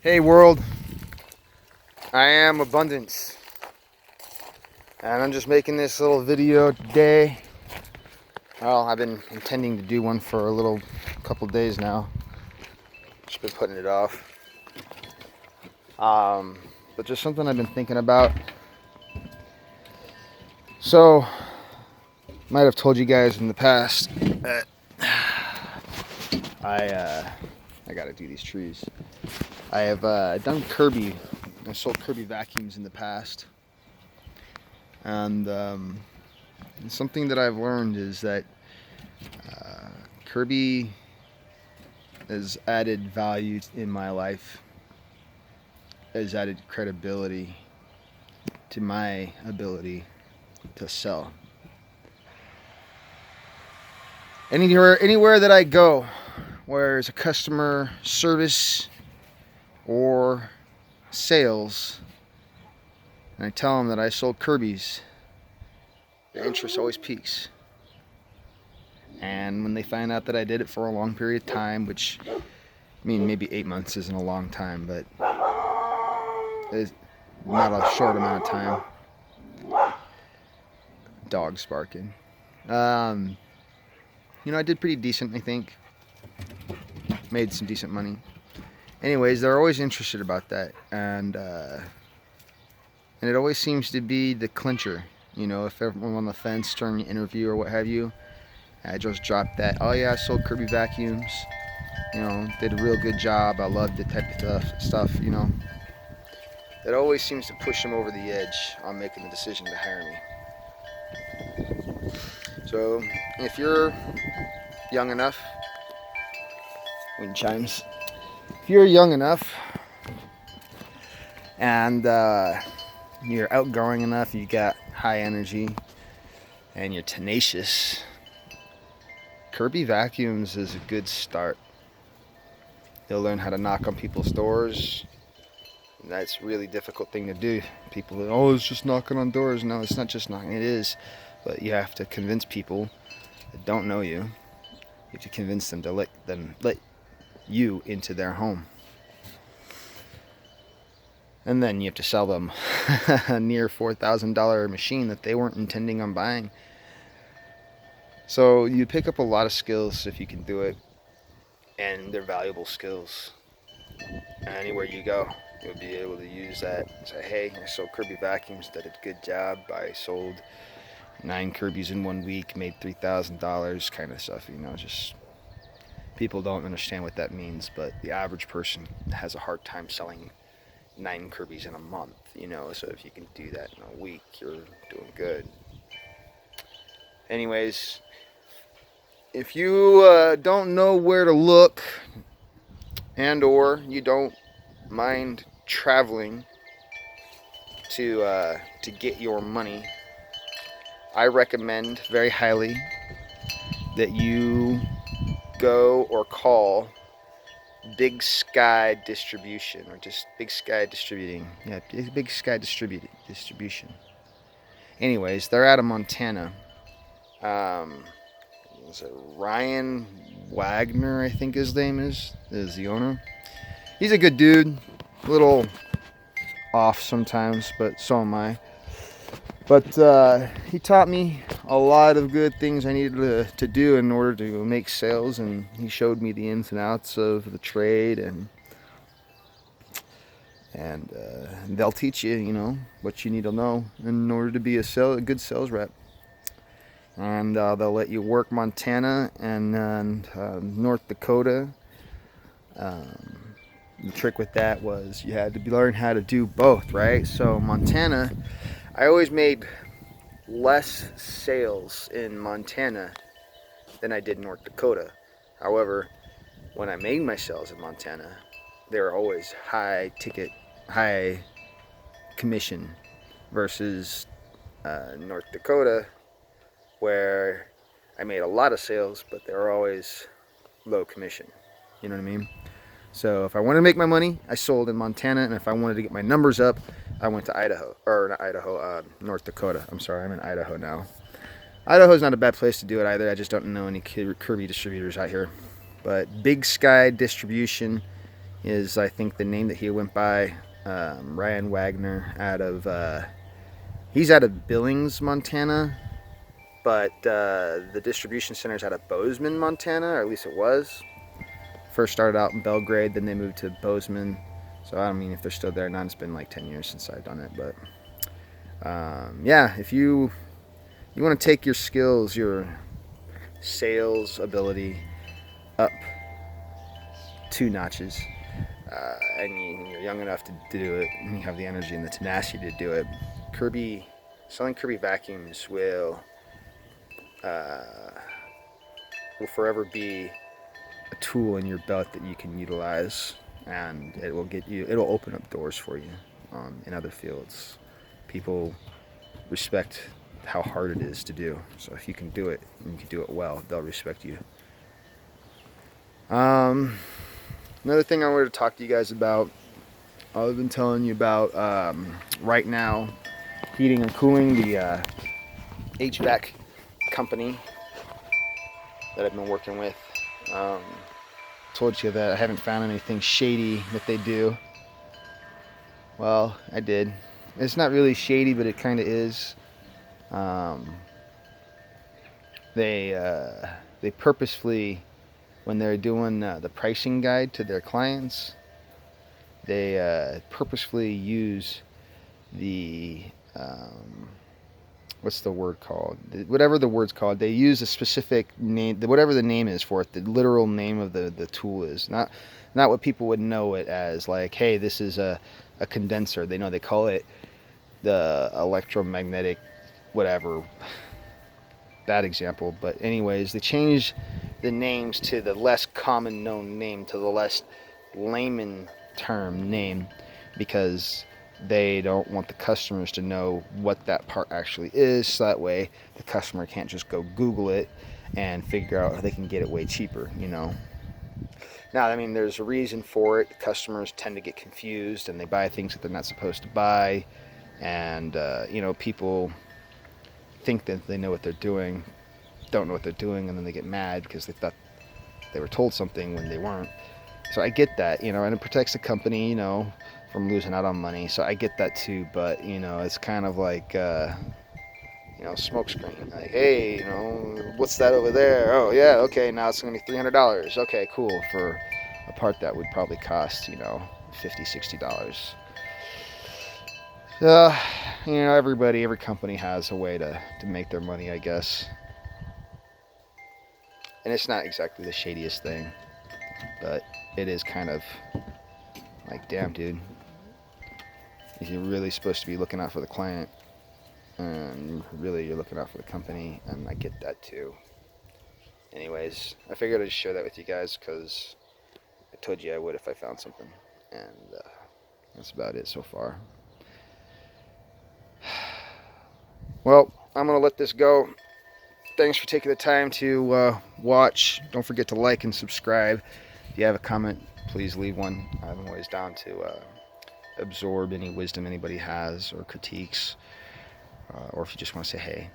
Hey world, I am Abundance, and I'm just making this little video today. Well, I've been intending to do one for a couple days now. Just been putting it off. But just something I've been thinking about. So, might have told you guys in the past that I gotta do these trees. I have done Kirby. I sold Kirby vacuums in the past, and something that I've learned is that Kirby has added value in my life, has added credibility to my ability to sell. Anywhere that I go, where there's a customer service or sales, and I tell them that I sold Kirby's, their interest always peaks. And when they find out that I did it for a long period of time, which, I mean, maybe 8 months isn't a long time, but it's not a short amount of time. Dogs barking. I did pretty decent, I think. Made some decent money. Anyways, they're always interested about that, and it always seems to be the clincher. If everyone on the fence during the interview or what have you, I just dropped that. Oh yeah, I sold Kirby vacuums. Did a real good job. I loved the type of stuff. It always seems to push them over the edge on making the decision to hire me. So if you're young enough, wind chimes. If you're young enough and you're outgoing enough, you got high energy, and you're tenacious, Kirby vacuums is a good start. You'll learn how to knock on people's doors. And that's a really difficult thing to do. People go, oh, it's just knocking on doors. No, it's not just knocking. It is. But you have to convince people that don't know you. You have to convince them to let you into their home. And then you have to sell them a near $4,000 machine that they weren't intending on buying. So you pick up a lot of skills if you can do it, and they're valuable skills. And anywhere you go, you'll be able to use that and say, hey, I sold Kirby vacuums, did a good job. I sold 9 Kirby's in 1 week, made $3,000, kind of stuff. Just people don't understand what that means, but the average person has a hard time selling 9 Kirby's in a month. So if you can do that in a week, you're doing good. Anyways, if you don't know where to look, and or you don't mind traveling to get your money, I recommend very highly that you go or call Big Sky Distribution, or just Big Sky Distributing. Yeah, Big Sky Distribution. Anyways, they're out of Montana. Was it Ryan Wagner, I think his name is the owner. He's a good dude. A little off sometimes, but so am I. But he taught me a lot of good things I needed to do in order to make sales, and he showed me the ins and outs of the trade, and they'll teach you, what you need to know in order to be a good sales rep. And they'll let you work Montana and North Dakota. The trick with that was you had to learn how to do both, right? So Montana, I always made less sales in Montana than I did in North Dakota. However, when I made my sales in Montana, they were always high ticket, high commission, versus North Dakota, where I made a lot of sales, but they were always low commission. You know what I mean? So if I wanted to make my money, I sold in Montana, and if I wanted to get my numbers up, I went to North Dakota. I'm sorry, I'm in Idaho now. Idaho's not a bad place to do it either. I just don't know any Kirby distributors out here. But Big Sky Distribution, is, I think, the name that he went by. Ryan Wagner out of he's out of Billings, Montana, but the distribution center is out of Bozeman, Montana, or at least it was. First started out in Belgrade, then they moved to Bozeman. So I don't mean if they're still there or not. It's been like 10 years since I've done it, but yeah, if you want to take your skills, your sales ability up 2 notches, and you're young enough to do it, and you have the energy and the tenacity to do it, selling Kirby vacuums will forever be a tool in your belt that you can utilize, and it'll open up doors for you in other fields. People respect how hard it is to do, so if you can do it and you can do it well, they'll respect you. Another thing I wanted to talk to you guys about, I've been telling you about right now, heating and cooling, the HVAC company that I've been working with. Told you that I haven't found anything shady that they do. Well, I did. It's not really shady, but it kind of is. They purposefully, when they're doing the pricing guide to their clients, they purposefully use the what's the word called? Whatever the word's called, they use a specific name, whatever the name is for it, the literal name of the tool is. Not what people would know it as, like, hey, this is a condenser. They call it the electromagnetic, whatever. Bad example, but anyways, they change the names to the less common known name, to the less layman term name, because they don't want the customers to know what that part actually is, so that way the customer can't just go Google it and figure out how they can get it way cheaper, Now, I mean, there's a reason for it. The customers tend to get confused and they buy things that they're not supposed to buy, and people think that they know what they're doing, don't know what they're doing, and then they get mad because they thought they were told something when they weren't. So I get that, and it protects the company, from losing out on money. So I get that too, but it's kind of like smoke screen. Like, hey, what's that over there? Oh yeah, okay, now it's gonna be $300. Okay, cool, for a part that would probably cost $50-$60. Every company has a way to make their money, I guess. And it's not exactly the shadiest thing, but it is kind of like, damn, dude, you're really supposed to be looking out for the client, and really you're looking out for the company, and I get that too. Anyways, I figured I'd just share that with you guys because I told you I would if I found something, and that's about it so far. Well, I'm going to let this go. Thanks for taking the time to watch. Don't forget to like and subscribe. If you have a comment, please leave one. I'm always down to absorb any wisdom anybody has or critiques, or if you just want to say hey.